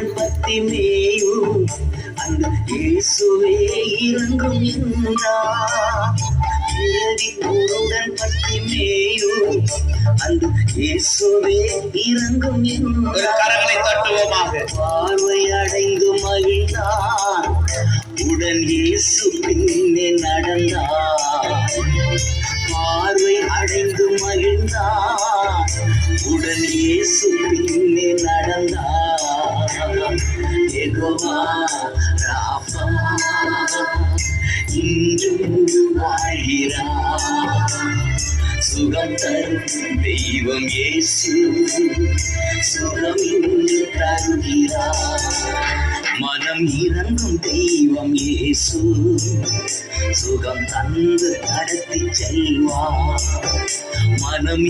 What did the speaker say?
உன்னுடன் பத்தி மேயும் அந்த இயேசுவே இறங்கும் என்றார். உன்னுடன் பத்தி மேயும் அந்த இயேசுவே இறங்கும் என்றார். கரங்களை தட்டுவோமாக. பார்வை அடைந்து மகிழ்ந்தார், உடன் இயேசு பின்னே நடந்தார். பார்வை அடைந்து மகிழ்ந்தார், உடன் இயேசு பின்னே நடந்தார். யெகோவா ராஃபா இன்றும் வாழ்கிறார். சுகம் தரும் தெய்வம் இயேசு, சுகம் இன்று தருகிறார். மனம் இறங்கும் தெய்வம் இயேசு, சுகம் தந்து நடத்தி செல்வார். மனம்